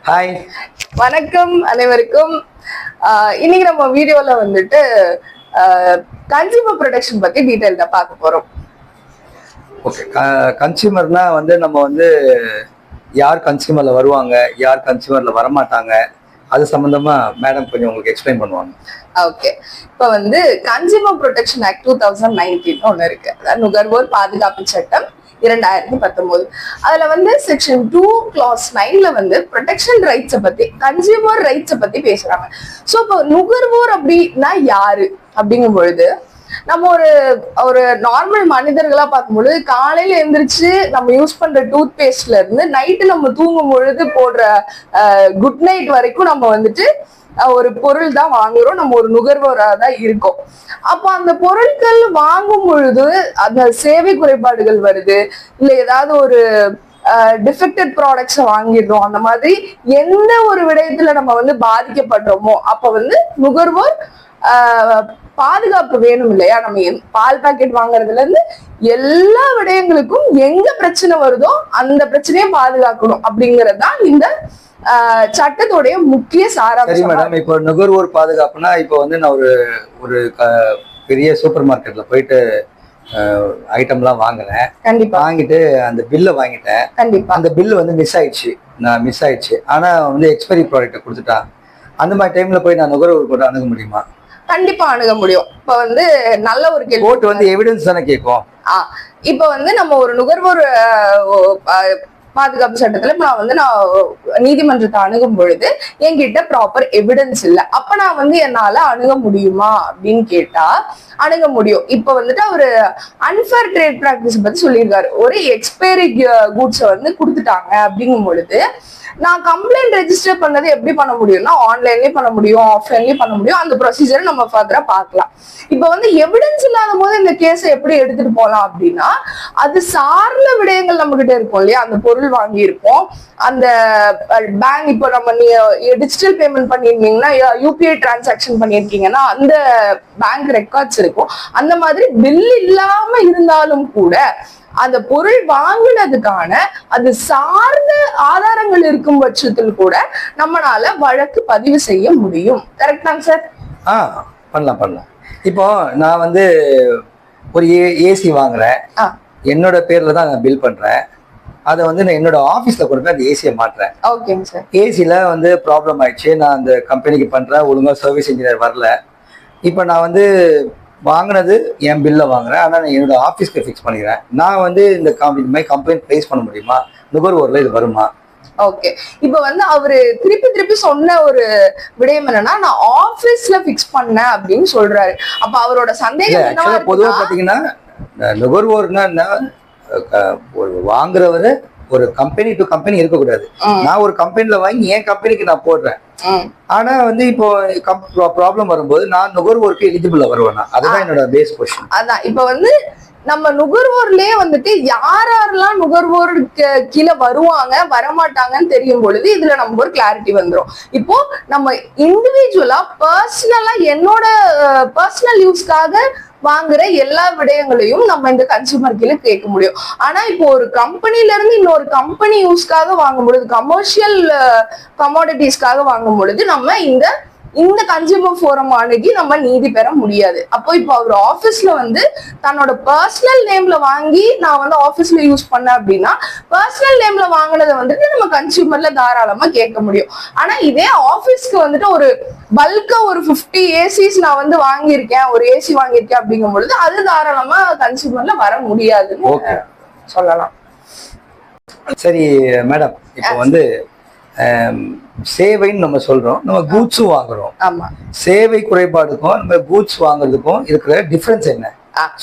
Hi, வணக்கம் அனைவருக்கும். இன்னைக்கு நம்ம வீடியோல வந்துட்டு கன்சியூமர் ப்ரொடெக்ஷன் பத்தி டீடைல்டா பார்க்க போறோம். ஓகே. கன்சியூமர்னா நம்ம யார் கன்சியூமர்ல வருவாங்க, யார் கன்சியூமர்ல வரமாட்டாங்க, அது சம்பந்தமா மேடம் கொஞ்சம் உங்களுக்கு எக்ஸ்பிளைன் பண்ணுவாங்க. ஓகே. இப்ப கன்சியூமர் ப்ரொடெக்ஷன் ஆக்ட் 2019 ஒண்ணு இருக்கு. அதாவது நுகர்வோர் பாதுகாப்பு சட்டம் 2019. அதுல செக்ஷன் 2 clause 9ல ப்ரொடெக்ஷன் ரைட்ஸை பத்தி, கன்சியூமர் ரைட்ஸை பத்தி பேசுறாங்க. சோ இப்போ நுகர்வோர் அப்படின்னா யாரு அப்படிங்கும் பொழுது நம்ம ஒரு நார்மல் மனிதர்களா பார்க்கும்பொழுது காலையில எந்திரிச்சு நம்ம யூஸ் பண்ற டூத் பேஸ்ட்ல இருந்து நைட்டு நம்ம தூங்கும் பொழுது போடுற குட் நைட் வரைக்கும் நம்ம ஒரு பொருள் தான் வாங்குறோம். நம்ம ஒரு நுகர்வோராக தான் இருக்கோம். அப்போ அந்த பொருட்கள் வாங்கும் பொழுது அந்த சேவை குறைபாடுகள் வருது, இல்ல ஏதாவது ஒரு டிஃபெக்டட் ப்ராடக்ட்ஸை வாங்கிடுறோம். அந்த மாதிரி எந்த ஒரு விடயத்துல நம்ம பாதிக்கப்படுறோமோ அப்ப நுகர்வோர் பாதுகாப்பு வேணும் இல்லையா? நம்ம பால் பாக்கெட் வாங்குறதுல இருந்து எல்லா விடயங்களுக்கும் எங்க பிரச்சனை வருதோ அந்த பிரச்சனையை பாதுகாக்கணும் அப்படிங்கறதுதான் இந்த சட்டத்துடைய முக்கிய சாராம்சம். சரி மேடம், இப்போ நுகர்வோர் பாதுகாப்புனா இப்போ நான் ஒரு பெரிய சூப்பர் மார்க்கெட்ல போயிட்டு ஐட்டம்லாம் வாங்கினேன். கண்டிப்பா வாங்கிட்டு அந்த பில்லை வாங்கிட்டேன். கண்டிப்பா அந்த பில்லு மிஸ் ஆயிடுச்சு. ஆனா எக்ஸ்பைரி ப்ராடக்ட்டை கொடுத்துட்டான். அந்த மாதிரி டைம்ல போய் நான் நுகர்வோர் கூட அணுக முடியுமா? கண்டிப்பா அணுக முடியும். இப்ப நல்ல ஒரு கேள்வி. கோர்ட் எவிடன்ஸ் தானே கேட்கும். இப்ப நம்ம ஒரு நுகர்வோர் பாதுகாப்பு சட்டத்துல நான் நீதிமன்றத்தை அணுகும் பொழுது என்கிட்ட ப்ராப்பர் எவிடன்ஸ் இல்ல. அப்ப நான் என்னால அணுக முடியுமா அப்படின்னு கேட்டா அணுக முடியும். இப்ப அவரு அன்ஃபேர் ட்ரேட் பிராக்டிஸ் பத்தி சொல்லியிருக்காரு. ஒரு எக்ஸ்பைரி கூட்ஸ் கொடுத்துட்டாங்க அப்படிங்கும் பொழுது நான் கம்ப்ளைண்ட் ரெஜிஸ்டர் பண்ணது எப்படி பண்ண முடியும்னா ஆன்லைன்லயும் பண்ண முடியும், ஆஃப்லைன்லயும் பண்ண முடியும். அந்த ப்ரொசீஜரை நம்ம ஃபர்தரா பார்க்கலாம். இப்ப எவிடன்ஸ் இல்லாத போது இந்த கேஸை எப்படி எடுத்துட்டு போகலாம் அப்படின்னா, அது சார்ந்த விடயங்கள் நம்ம கிட்ட இருக்கும் இல்லையா? அந்த பொருள் வாங்கி இருப்போம், அந்த பேங்க் இப்போ நம்ம டிஜிட்டல் பேமெண்ட் பண்ணிருந்தீங்கன்னா, யூபிஐ டிரான்சாக்ஷன் பண்ணிருக்கீங்கன்னா அந்த பேங்க் ரெக்கார்ட்ஸ் இருக்கும். அந்த மாதிரி பில் இல்லாம இருந்தாலும் கூட அந்த பொருள் வாங்கினதுக்கான அது சார்ந்த ஆதாரங்கள் இருக்கும் பட்சத்தில் கூட நம்மளால வழக்கு பதிவு செய்ய முடியும். கரெக்டாங்க சார்? பண்ணலாம். இப்போ நான் ஒரு ஏசி வாங்குறேன், என்னோட பேர்ல தான் நான் பில் பண்றேன். அதை நான் என்னோட ஆபீஸ்ல கொண்டு போய் அந்த ஏசியை மாட்டுறேன். ஓகேங்க சார். ஏசில ப்ராப்ளம் ஆயிடுச்சு, நான் அந்த கம்பெனிக்கு பண்றேன், ஒழுங்கா சர்வீஸ் இன்ஜினியர் வரல. இப்போ நான் வாங்கினது என் பில்ல வாங்குறேன், ஆனா நான் என்னோட ஆபீஸ்க்கு ஃபிக்ஸ் பண்ணிக்கிறேன். நான் இந்த மாதிரி கம்ப்ளைண்ட் பிளேஸ் பண்ண முடியுமா? நுகர்வோர்ல இது வருமா? ஓகே. இப்ப அவரு திருப்பி சொன்ன ஒரு விடயம் என்னன்னா, நான் ஆபீஸ்ல பிக்ஸ் பண்ணேன் அப்படின்னு சொல்றாரு. அப்ப அவரோட சந்தேகம் பொதுவா பாத்தீங்கன்னா நுகர்வோர்னா வாங்குறவரு ஒரு கம்பெனி டு கம்பெனி இருக்கக்கூடாது. நான் ஒரு கம்பெனில வாங்கி என் கம்பெனிக்கு நான் போடுறேன். ஆனா இப்போ ப்ராப்ளம் வரும்போது நான் நுகர்வோருக்கு எலிஜிபிளா வருவேனா? அதுதான் என்னோட பேஸ் கொஸ்டின். அதான் இப்ப நம்ம நுகர்வோர்லயே யாரெல்லாம் நுகர்வோருக்கு கீழே வருவாங்க வரமாட்டாங்கன்னு தெரியும் பொழுது இதுல நம்ம ஒரு கிளாரிட்டி வந்துரும். இப்போ நம்ம இண்டிவிஜுவலா பர்சனலா என்னோட பர்சனல் யூஸ்க்காக வாங்குற எல்லா விடயங்களையும் நம்ம இந்த கன்சியூமர் கீழே கேட்க முடியும். ஆனா இப்போ ஒரு கம்பெனில இருந்து இன்னொரு கம்பெனி யூஸ்க்காக வாங்கும் பொழுது, கமர்ஷியல் கமோடிட்டிஸ்க்காக வாங்கும் பொழுது நம்ம இந்த கன்சியூமர் ஃபோரம் அணுகி நம்ம நீதி பெற முடியாது. அப்போ இப்போ அவர் ஆபீஸ்ல தன்னோட பர்சனல் நேம்ல வாங்கி நான் ஆபீஸ்ல யூஸ் பண்ணேன் அப்படின்னா பர்சனல் நேம்ல வாங்கினதை நம்ம கன்சியூமர்ல தாராளமா கேட்க முடியும். ஆனா இதே ஆபீஸ்க்கு ஒரு பல்கா ஒரு 50 ஏசிஸ் நான் வாங்கியிருக்கேன், ஒரு ஏசி வாங்கியிருக்கேன் அப்படிங்கும் பொழுது அது தாராளமா கன்சியூமர்ல வர முடியாதுன்னு சொல்லலாம். சரி மேடம், இப்போ சேவைன்னு நம்ம சொல்றோம், நம்ம கூட்ஸும் வாங்குறோம். ஆமா. சேவை குறைபாடுக்கும் நம்ம கூட்ஸ் வாங்குறதுக்கும் இருக்கிற டிஃபரன்ஸ் என்ன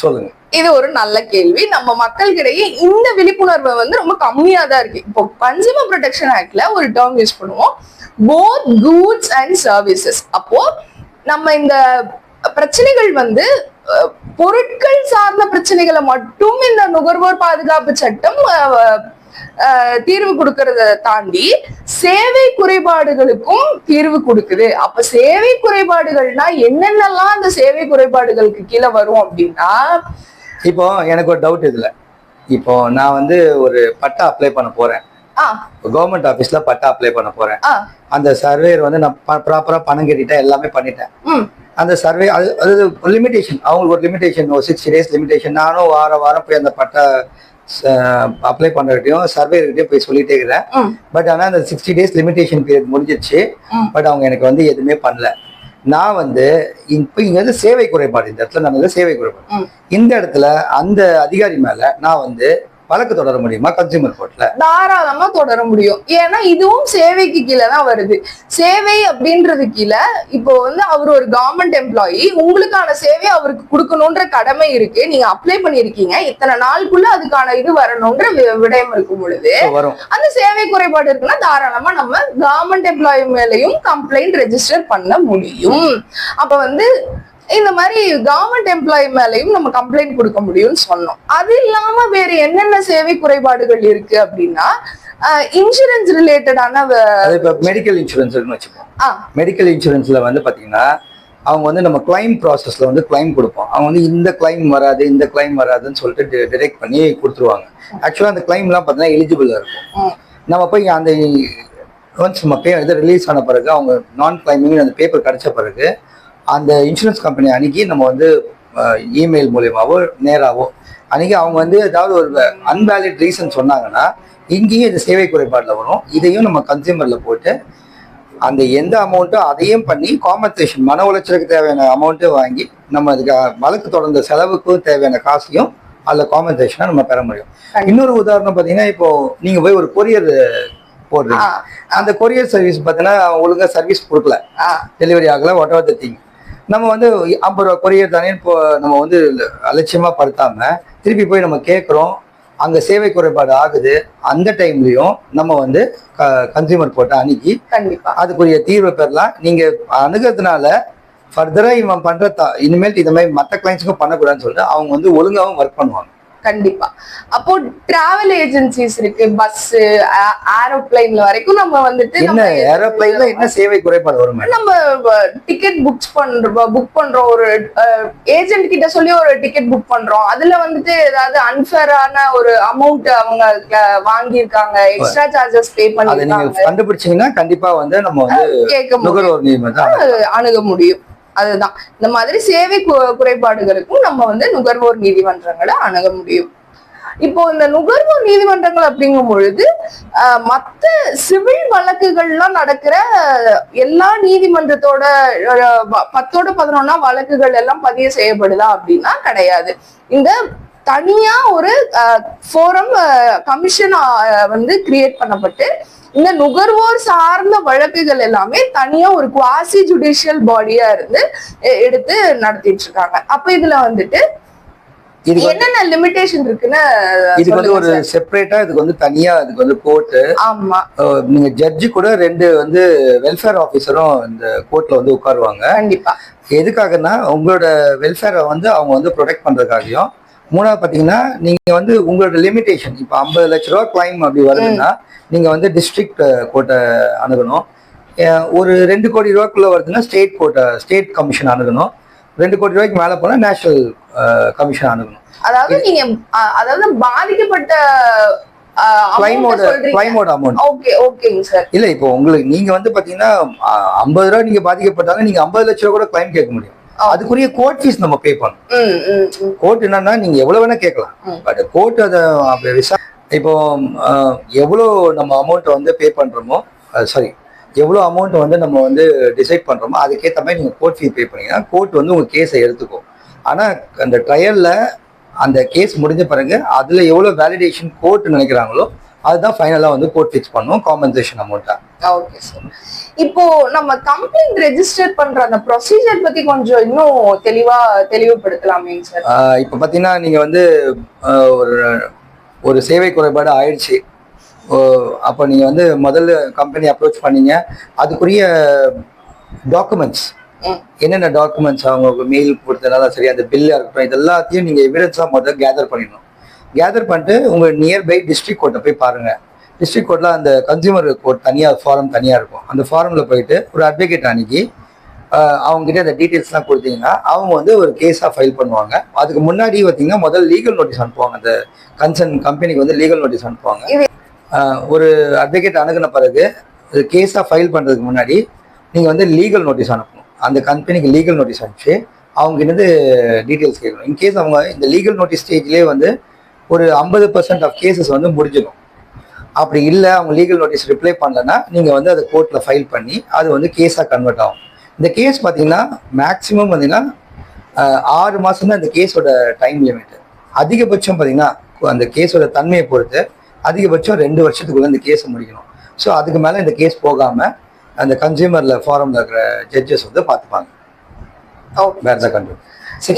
சொல்லுங்க. இது ஒரு நல்ல கேள்வி. நம்ம மக்களுக்கிடையே இந்த விழிப்புணர்வு ரொம்ப கம்மியா தான் இருக்கு. இப்போ கன்சியூமர் ப்ரொடெக்ஷன் ஆக்ட்ல ஒரு டேர்ம் யூஸ் பண்ணுவோம், போத் கூட்ஸ் அண்ட் சர்வீசஸ். அப்போ நம்ம இந்த பிரச்சனைகள் பொருட்கள் சார்ந்த பிரச்சனைகளை மட்டும் இந்த நுகர்வோர் பாதுகாப்பு சட்டம் தீர்வு கொடுக்கறத தாண்டி சேவை குறைபாடுகளுக்கும் தீர்வு கொடுக்குது. அப்ப சேவை குறைபாடுகள்னா என்னென்னலாம் அந்த சேவை குறைபாடுகளுக்கு கீழே வரும் அப்படின்னா, இப்போ எனக்கு ஒரு டவுட் இதுல. இப்போ நான் ஒரு பட்டா அப்ளை பண்ண போறேன், கவர்மெண்ட் ஆபீஸ்ல பட்டா அப்ளை பண்ண போறேன். அந்த சர்வேயர் வந்து நான் ப்ராப்பரா பணம் கட்டிட்டேன், எல்லாமே பண்ணிட்டேன். அந்த சர்வே அது லிமிடேஷன், அவங்களுக்கு ஒரு லிமிடேஷன், ஒரு 60 days லிமிடேஷன். நானும் வாரம் போய் அந்த பட்டா அப்ளை பண்றதுட்டையும் சர்வேயர்கிட்டயும் போய் சொல்லிட்டே இருக்கிறேன். பட் ஆனா அந்த 60 days லிமிடேஷன் பீரியட் முடிஞ்சிருச்சு. பட் அவங்க எனக்கு வந்து எதுவுமே பண்ணல. நான் வந்து இப்ப இங்க வந்து சேவை குறைபாடு, இந்த இடத்துல நம்ம சேவை குறைபாடு, இந்த இடத்துல அந்த அதிகாரி மேல நான் வந்து வழக்கு தொடர முடியுமா? கன்சியூமர் கோர்ட்ல தாராளமா தொடர முடியும். ஏன்னா இதுவும் சேவைக்கு கீழே தான் வருது. சேவை அப்படின்றது கீழே இப்போ வந்து அவர் ஒரு கவர்மெண்ட் எம்ப்ளாயி, உங்களுக்கான சேவை அவருக்கு கொடுக்கணும்ன்ற கடமை இருக்கு. நீங்க அப்ளை பண்ணிருக்கீங்க, இத்தனை நாளுக்குள்ள அதுக்கான இது வரணும்ன்ற விடயம் இருக்கும் பொழுது அந்த சேவை குறைபாடு இருக்குன்னா தாராளமா நம்ம கவர்மெண்ட் எம்ப்ளாயி மேலையும் கம்ப்ளைண்ட் ரெஜிஸ்டர் பண்ண முடியும். அப்ப வந்து இந்த மாதிரி கவர்மெண்ட் எம்ப்ளாயி மேலையும் நம்ம கம்ப்ளைண்ட் கொடுக்க முடியும்னு சொன்னோம். அது இல்லாம வேற என்னென்ன சேவை குறைபாடுகள் இருக்கு அப்படின்னா, இன்சூரன்ஸ் ரிலேட்டடான மெடிக்கல் இன்சூரன்ஸ் வச்சுப்போம். மெடிக்கல் இன்சூரன்ஸ்ல வந்து பாத்தீங்கன்னா அவங்க வந்து நம்ம கிளைம் ப்ராசஸ்ல வந்து கிளைம் கொடுப்போம். அவங்க வந்து இந்த கிளைம் வராது, இந்த கிளைம் வராதுன்னு சொல்லிட்டு டிரெக்ட் பண்ணி கொடுத்துருவாங்க. ஆக்சுவலா அந்த கிளைம்லாம் பார்த்தீங்கன்னா எலிஜிபிளா இருக்கும். நம்ம போய் அந்த ஒன்ஸ் நம்ம இது ரிலீஸ் ஆன பிறகு, அவங்க நான் கிளைமிங் அந்த பேப்பர் கிடைச்ச பிறகு அந்த இன்சூரன்ஸ் கம்பெனி அன்னைக்கு நம்ம வந்து இமெயில் மூலியமாவோ நேராவோ அன்னைக்கு அவங்க வந்து ஏதாவது ஒரு அன்வேலிட் ரீசன் சொன்னாங்கன்னா இங்கேயும் இது சேவை குறைபாடுல வரும். இதையும் நம்ம கன்சியூமர்ல போட்டு அந்த எந்த அமௌண்ட்டோ அதையும் பண்ணி காம்பன்சேஷன், மன உளைச்சலுக்கு தேவையான அமௌண்ட்டை வாங்கி நம்ம அதுக்கு வழக்கு தொடர்ந்த செலவுக்கும் தேவையான காசையும் அதில் காம்பன்சேஷனாக நம்ம பெற முடியும். இன்னொரு உதாரணம் பார்த்தீங்கன்னா, இப்போ நீங்க போய் ஒரு கொரியர் போடுறீங்க, அந்த கொரியர் சர்வீஸ் பார்த்தீங்கன்னா ஒழுங்கா சர்வீஸ் கொடுக்கல, டெலிவரி ஆகல, வாட் எவர் த திங், நம்ம வந்து 50 ரூபா கொரியர் தானே இப்போ நம்ம வந்து அலட்சியமா படுத்தாம திருப்பி போய் நம்ம கேட்குறோம், அங்க சேவை குறைபாடு ஆகுது. அந்த டைம்லயும் நம்ம வந்து கன்சியூமர் கோர்ட்டை அணுகி கண்டிப்பா அதுக்குரிய தீர்வை பெறலாம். நீங்க அணுகிறதுனால ஃபர்தரா இவன் பண்ற இனிமேல் இந்த மாதிரி மற்ற கிளைண்ட்ஸுக்கும் பண்ணக்கூடாதுன்னு சொல்லிட்டு அவங்க வந்து ஒழுங்காவும் ஒர்க் பண்ணுவாங்க. கண்டிப்பா. அப்போ டிராவல் ஏஜென்சிஸ் இருக்கு, பஸ், ஏரோப்ளைன்ல வரைக்கும் நம்ம வந்துட்டு ஏரோப்ளைன்ல என்ன சேவை குறைபாடு வரும்? நம்ம டிக்கெட் புக் பண்றோம், ஒரு ஏஜென்ட் கிட்ட சொல்லி ஒரு டிக்கெட் புக் பண்றோம், அதுல வந்துட்டு ஏதாவது அன்ஃபேரான ஒரு அமௌண்ட் அவங்க வாங்கியிருக்காங்க, எக்ஸ்ட்ரா சார்ஜஸ் பே பண்ணிருக்காங்க, கண்டுபிடிச்சீங்கன்னா கண்டிப்பா வந்து நம்ம வந்து அணுக முடியும். அதுதான் இந்த மாதிரி சேவை குறைபாடுகளுக்கும் நம்ம வந்து நுகர்வோர் நீதிமன்றங்களை அணுக முடியும். இப்போ இந்த நுகர்வோர் நீதிமன்றங்கள் அப்படிங்கும் பொழுது மற்ற சிவில் வழக்குகள்லாம் நடக்கிற எல்லா நீதிமன்றத்தோட 10-11 வழக்குகள் எல்லாம் பதிவு செய்யப்படுதா அப்படின்னா கிடையாது. இந்த தனியா ஒரு ஃபோரம் கமிஷன் வந்து கிரியேட் பண்ணப்பட்டு இந்த நுகர்வோர் சார்ந்த வழக்குகள் எல்லாமே தனியா ஒரு குவாசி ஜுடிஷியல் பாடியா இருந்து எடுத்து நடத்திட்டு இருக்காங்க. அப்ப இதுல வந்துட்டு என்னென்ன லிமிடேஷன் இருக்குன்னு இதுக்கு வந்து ஒரு செப்பரேட்டா இதுக்கு வந்து தனியா இதுக்கு வந்து கோர்ட்டு, ஆமா, நீங்க ஜட்ஜி கூட 2 வந்து வெல்ஃபேர் ஆபீசரும் இந்த கோர்ட்ல வந்து உட்காருவாங்க. கண்டிப்பா. எதுக்காகன்னா உங்களோட வெல்ஃபேரை வந்து அவங்க வந்து ப்ரொடெக்ட் பண்றதுக்காகவும், மூணாவது பாத்தீங்கன்னா நீங்க வந்து உங்களோட லிமிடேஷன், இப்ப 50 லட்ச ரூபா கிளைம் அப்படி வருதுன்னா நீங்க வந்து டிஸ்ட்ரிக்ட் கோர்ட்டை அணுகணும். ஒரு 2 கோடி ரூபாய்க்குள்ள வருதுன்னா ஸ்டேட் கமிஷன் அணுகணும். 2 கோடி ரூபாய்க்கு மேல போனா நேஷனல் கமிஷன் அணுகணும். அதாவது பாதிக்கப்பட்ட கிளைமோட அமௌண்ட். ஓகே, ஓகேங்க சார். இல்ல இப்போ உங்களுக்கு நீங்க வந்து பாத்தீங்கன்னா 50 ரூபாய் நீங்க பாதிக்கப்பட்டாங்க, நீங்க 50 லட்ச ரூபாய் கூட கிளைம் கேட்க முடியும். அதுக்குரிய கோர்ட் ஃபீஸ் நம்ம பே பண்ணணும். கோர்ட் என்னன்னா நீங்க எவ்வளவு வேணா கேட்கலாம், பட் கோர்ட் அதை இப்போ எவ்வளோ நம்ம அமௌண்ட் வந்து பே பண்றோமோ, சாரி எவ்வளோ அமௌண்ட் வந்து நம்ம வந்து டிசைட் பண்றோமோ அதுக்கேற்ற மாதிரி நீங்க கோர்ட் ஃபீ பே பண்ணீங்கன்னா கோர்ட் வந்து உங்க கேஸை எடுத்துக்கும். ஆனா அந்த ட்ரையல்ல அந்த கேஸ் முடிஞ்ச பிறகு அதுல எவ்வளவு வேலிடேஷன் கோர்ட் நினைக்கிறாங்களோ அதுதான் ஃபைனலா வந்து கோர்ட் ஃபிக்ஸ் பண்ணும் காம்பன்சேஷன் அமௌண்ட்டா. Okay sir. இப்போ நம்ம கம்ப்ளைண்ட் ரெஜிஸ்டர் பண்ற அந்த ப்ரொசீஜர் பத்தி கொஞ்சம் இன்னும் தெளிவுபடுத்தலாமே சார்? இப்போ பாத்தீங்கன்னா நீங்க வந்து ஒரு சேவை குறைபாடு ஆயிடுச்சு, அப்போ நீங்க வந்து முதல்ல கம்பெனி அப்ரோச் பண்ணீங்க, அதுக்குரிய டாக்குமெண்ட்ஸ் என்னென்ன டாக்குமெண்ட்ஸ் அவங்க மெயில் கொடுத்தனால சரி, அந்த பில்லா இருக்கட்டும், இது எல்லாத்தையும் நீங்க எவிடன்ஸா முதல்ல கேதர் பண்ணிடணும். கேதர் பண்ணிட்டு உங்க நியர்பை டிஸ்ட்ரிக்ட் கோர்ட்டை போய் பாருங்க. டிஸ்ட்ரிக்ட் கோர்ட்ல அந்த கன்சியூமர் கோர்ட் தனியா ஃபாரம் தனியா இருக்கும். அந்த ஃபாரம்ல போயிட்டு ஒரு அட்வொகேட் அன்னைக்கு அவங்க கிட்ட அந்த டீட்டெயில்ஸ்லாம் கொடுத்தீங்கன்னா அவங்க வந்து ஒரு கேஸா ஃபைல் பண்ணுவாங்க. அதுக்கு முன்னாடி பார்த்தீங்கன்னா முதல்ல லீகல் நோட்டீஸ் அனுப்புவாங்க. அந்த கன்சர்ன் கம்பெனிக்கு வந்து லீகல் நோட்டீஸ் அனுப்புவாங்க. ஒரு அட்வொகேட் அணுகுன பிறகு கேஸாக ஃபைல் பண்ணுறதுக்கு முன்னாடி நீங்கள் வந்து லீகல் நோட்டீஸ் அனுப்பணும். அந்த கம்பெனிக்கு லீகல் நோட்டீஸ் அனுப்பிச்சு அவங்க என்னது டீட்டெயில்ஸ் கேட்கணும். இன்கேஸ் அவங்க இந்த லீகல் நோட்டீஸ் ஸ்டேஜ்லேயே வந்து ஒரு 50% ஆஃப் கேசஸ் வந்து முடிஞ்சிடும். அப்படி இல்லை அவங்க லீகல் நோட்டீஸ் ரிப்ளை பண்ணலன்னா நீங்கள் வந்து அதை கோர்ட்டில் ஃபைல் பண்ணி அது வந்து கேஸாக கன்வெர்ட் ஆகும். இந்த கேஸ் பார்த்தீங்கன்னா மேக்ஸிமம் பார்த்தீங்கன்னா 6 மாதம் தான் இந்த கேஸோட டைம் லிமிட். அதிகபட்சம் பார்த்தீங்கன்னா அந்த கேஸோட தன்மையை பொறுத்து அதிகபட்சம் 2 வருஷத்துக்குள்ள இந்த கேஸை முடிக்கணும். ஸோ அதுக்கு மேலே இந்த கேஸ் போகாமல் அந்த கன்சியூமர்ல ஃபாரம்ல இருக்கிற ஜட்ஜஸ் வந்து பார்த்துப்பாங்க.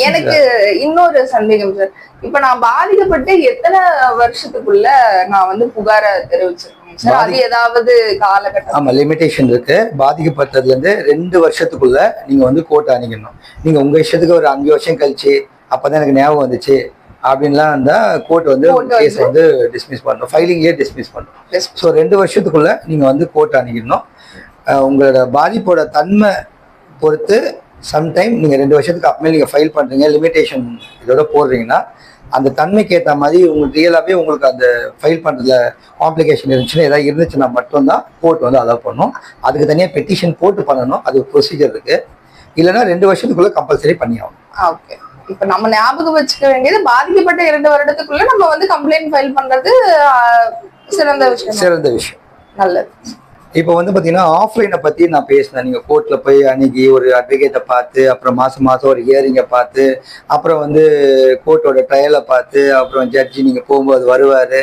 எனக்கு இன்னொரு சந்தேகம் சார், இப்ப நான் பாதிக்கப்பட்டு எத்தனை வருஷத்துக்குள்ள நான் வந்து புகார தெரிவிச்சிருக்கேன் சார்? அது ஏதாவது காலகட்டம்? ஆமா, லிமிடேஷன் இருக்கு. பாதிக்கப்பட்டதுல இருந்து 2 வருஷத்துக்குள்ள நீங்க வந்து கோர்ட் அணுகணும். நீங்க உங்க இஷ்டத்துக்கு ஒரு 5 வருஷம் கழிச்சு அப்பதான் எனக்கு ஞாபகம் வந்துச்சு அப்படின்லாம் இருந்தா கோர்ட் வந்து கேஸ் வந்து டிஸ்மிஸ் பண்ணணும், ஃபைலிங்கே டிஸ்மிஸ் பண்ணணும். ஸோ 2 வருஷத்துக்குள்ள நீங்க வந்து கோர்ட் அணுகிடணும். உங்களோட பாதிப்போட தன்மை பொறுத்து சம்டைம் நீங்கள் 2 வருஷத்துக்கு அப்புறமே நீங்கள் ஃபைல் பண்ணுறீங்க, லிமிடேஷன் இதோட போடுறீங்கன்னா அந்த தன்மைக்கு ஏற்ற மாதிரி உங்களுக்கு ரியலாகவே உங்களுக்கு அந்த ஃபைல் பண்ணுறதுல காம்ப்ளிகேஷன் இருந்துச்சுன்னா ஏதாவது இருந்துச்சுன்னா மட்டும்தான் கோர்ட் வந்து அலோவ் பண்ணணும். அதுக்கு தனியாக பெட்டிஷன் போட்டு பண்ணணும், அது ஒரு ப்ரொசீஜர் இருக்குது. இல்லைன்னா 2 வருஷத்துக்குள்ளே கம்பல்சரி பண்ணி ஆகணும். ஓகே, இப்போ நம்ம ஞாபகம் வச்சுக்க வேண்டியது பாதிக்கப்பட்ட 2 வருடத்துக்குள்ள நம்ம வந்து கம்ப்ளைண்ட் ஃபைல் பண்ணுறது சிறந்த விஷயம். நல்லது. இப்போ வந்து பார்த்தீங்கன்னா ஆஃப்லைனை பற்றி நான் பேசினேன். நீங்கள் கோர்ட்டில் போய் அணுகி ஒரு அட்வொகேட்டை பார்த்து அப்புறம் மாதம் ஒரு ஹியரிங்கை பார்த்து அப்புறம் வந்து கோர்ட்டோட ட்ரையலை பார்த்து அப்புறம் ஜட்ஜி நீங்கள் போகும்போது வருவார்,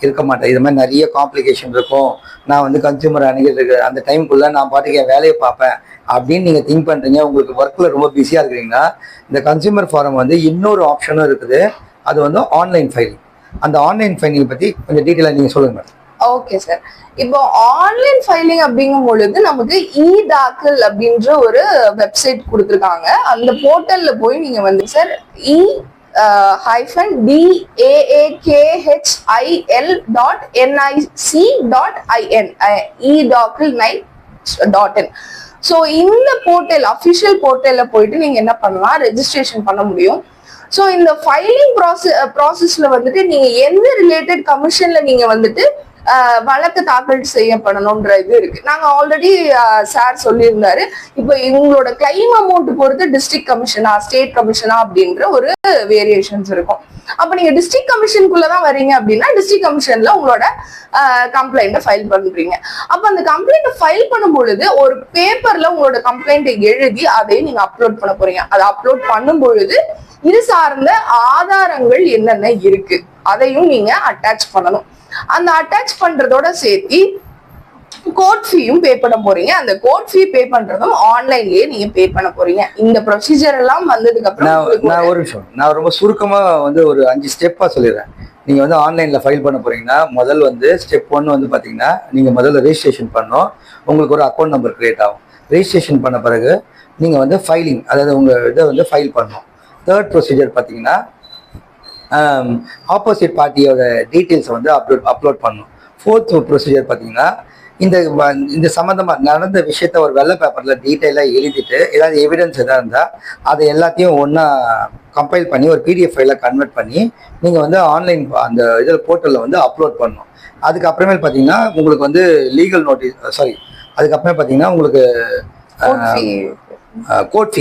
இருக்க மாட்டேன், இது மாதிரி நிறைய காம்ப்ளிகேஷன் இருக்கும். நான் வந்து கன்சியூமர் அணுகிட்டு அந்த டைமுக்குள்ளே நான் பாட்டுக்கு என் வேலையை பார்ப்பேன் அப்படின்னு நீங்கள் திங்க் பண்ணுறீங்க. உங்களுக்கு ஒர்க்கில் ரொம்ப பிஸியாக இருக்கிறீங்கன்னா இந்த கன்சியூமர் ஃபாரம் வந்து இன்னொரு ஆப்ஷனும் இருக்குது. அது வந்து ஆன்லைன் ஃபைலிங். அந்த ஆன்லைன் ஃபைலிங் பற்றி கொஞ்சம் டீட்டெயிலாக நீங்கள் சொல்லுங்கள் மேடம். ஓகே சார், இப்போ ஆன்லைன் ஃபைலிங் அப்படிங்கும் பொழுது நமக்கு இ-தாக்கல் அப்படின்ற ஒரு வெப்சைட் கொடுத்துருக்காங்க. அந்த போர்ட்டல்ல போய் நீங்க வந்து சார் e-dakhil.nic.in e-dakhil.in. ஸோ இந்த போர்ட்டல் அஃபிஷியல் போர்ட்டல்ல போயிட்டு நீங்க என்ன பண்ணலாம், ரெஜிஸ்ட்ரேஷன் பண்ண முடியும். ஸோ இந்த ஃபைலிங் ப்ராசஸ்ல வந்துட்டு நீங்க எந்த ரிலேட்டட் கமிஷன்ல நீங்க வந்துட்டு வழக்கு தாக்கல் செய்யப்படணும்ன்ற இது இருக்கு. நாங்க ஆல்ரெடி சார் சொல்லியிருந்தாரு, இப்போ இவங்களோட கிளைம் அமௌண்ட் பொறுத்து டிஸ்ட்ரிக்ட் கமிஷனா ஸ்டேட் கமிஷனா அப்படின்ற ஒரு வேரியேஷன்ஸ் இருக்கும். அப்ப நீங்க டிஸ்ட்ரிக்ட் கமிஷனுக்குள்ளதான் வரீங்க அப்படின்னா டிஸ்ட்ரிக்ட் கமிஷன்ல உங்களோட கம்ப்ளைண்ட்டை ஃபைல் பண்றீங்க. அப்ப அந்த கம்ப்ளைண்ட்டை ஃபைல் பண்ணும் பொழுது ஒரு பேப்பர்ல உங்களோட கம்ப்ளைண்ட்டை எழுதி அதையும் நீங்க அப்லோட் பண்ண போறீங்க. அதை அப்லோட் பண்ணும் பொழுது இது சார்ந்த ஆதாரங்கள் என்னென்ன இருக்கு அதையும் நீங்க அட்டாச் பண்ணணும். அந்த அட்டாச் பண்றதோட சேர்த்து கோர்ட் ஃபீயும் பே பண்ண போறீங்க. அந்த கோர்ட் ஃபீ பே பண்றதும் ஆன்லைன்லயே நீங்க பே பண்ண போறீங்க. இந்த ப்ரொசீஜர் எல்லாம் வந்ததுக்கு அப்புறம் நான் ஒரு விஷயம் நான் ரொம்ப சுருக்கமா வந்து ஒரு 5 ஸ்டெப்பா சொல்லிடுறேன். நீங்க வந்து ஆன்லைன்ல ஃபைல் பண்ண போறீங்கன்னா முதல் வந்து ஸ்டெப் 1 வந்து பாத்தீங்கன்னா நீங்க முதல்ல ரெஜிஸ்ட்ரேஷன் பண்ணணும். உங்களுக்கு ஒரு அக்கௌண்ட் நம்பர் கிரியேட் ஆகும். ரெஜிஸ்ட்ரேஷன் பண்ண பிறகு நீங்க வந்து ஃபைலிங், அதாவது உங்க இதை வந்து ஃபைல் பண்ணணும். தேர்ட் ப்ரொசீஜர் பார்த்தீங்கன்னா ஆப்போசிட் பார்ட்டியோட டீட்டெயில்ஸை வந்து அப்லோட் பண்ணணும். ஃபோர்த் ப்ரொசீஜர் பார்த்தீங்கன்னா இந்த சம்மந்தமாக நடந்த விஷயத்த ஒரு வெள்ளை பேப்பரில் டீட்டெயிலாக எழுதிட்டு ஏதாவது எவிடன்ஸ் எதாவது இருந்தால் அதை எல்லாத்தையும் ஒன்றா கம்பைல் பண்ணி ஒரு பிடிஎஃப் ஃபைலில் கன்வெர்ட் பண்ணி நீங்கள் வந்து ஆன்லைன் அந்த இதில் போர்ட்டலில் வந்து அப்லோட் பண்ணணும். அதுக்கப்புறமேல் பார்த்தீங்கன்னா உங்களுக்கு வந்து லீகல் நோட்டீஸ் அதுக்கப்புறமே பார்த்தீங்கன்னா உங்களுக்கு கோர்ட்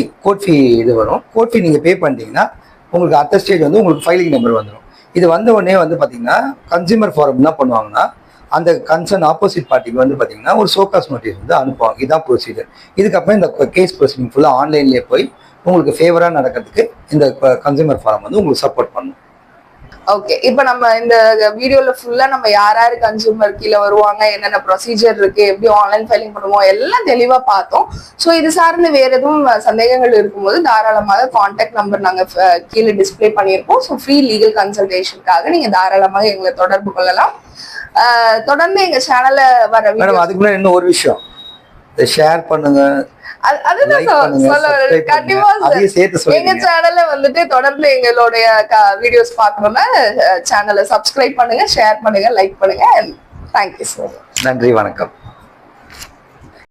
ஃபீ இது வரும். கோர்ட் ஃபீ நீங்கள் பே பண்ணிட்டீங்கன்னா உங்களுக்கு அடுத்த ஸ்டேஜ் வந்து உங்களுக்கு ஃபைலிங் நம்பர் வந்துடும். இது வந்த உடனே வந்து பார்த்தீங்கன்னா கன்சியூமர் ஃபாரம் என்ன பண்ணுவாங்கன்னா அந்த கன்சர்ன் ஆப்போசிட் பார்ட்டிக்கு வந்து பார்த்தீங்கன்னா ஒரு சோகாஸ் நோட்டீஸ் வந்து அனுப்புவாங்க. இதுதான் ப்ரொசீஜர். இதுக்கப்புறம் இந்த கேஸ் ப்ரொசீடிங் ஃபுல்லாக ஆன்லைன்லேயே போய் உங்களுக்கு ஃபேவராக நடக்கிறதுக்கு இந்த கன்சியூமர் ஃபாரம் வந்து உங்களுக்கு சப்போர்ட் பண்ணும். ஓகே, இப்போ நம்ம இந்த வீடியோல ஃபுல்லா நம்ம யார் கன்சூமர் கீழே வருவாங்க, என்னென்ன ப்ரொசீஜர் இருக்கு, எப்படி ஆன்லைன் ஃபைலிங் பண்ணுவோம் எல்லாம் தெளிவா பார்த்தோம். ஸோ இது சார்ந்து வேற எதுவும் சந்தேகங்கள் இருக்கும்போது தாராளமாக கான்டாக்ட் நம்பர் நாங்க கீழே டிஸ்பிளே பண்ணியிருக்கோம். ஸோ ஃப்ரீ லீகல் கன்சல்டேஷனுக்காக நீங்க தாராளமாக எங்களை தொடர்பு கொள்ளலாம். தொடர்ந்து எங்க சேனல்ல வர மேடம் அதுக்கு முன்னாடி இன்னும் ஒரு விஷயம், ஷேர் பண்ணுங்க, எங்க சேனல்ல வந்துட்டு தொடர்ந்து எங்களுடைய வீடியோஸ் பார்க்கணும்னா சேனலை சப்ஸ்கிரைப் பண்ணுங்க, ஷேர் பண்ணுங்க, லைக் பண்ணுங்க. Thank you sir. நன்றி, வணக்கம்.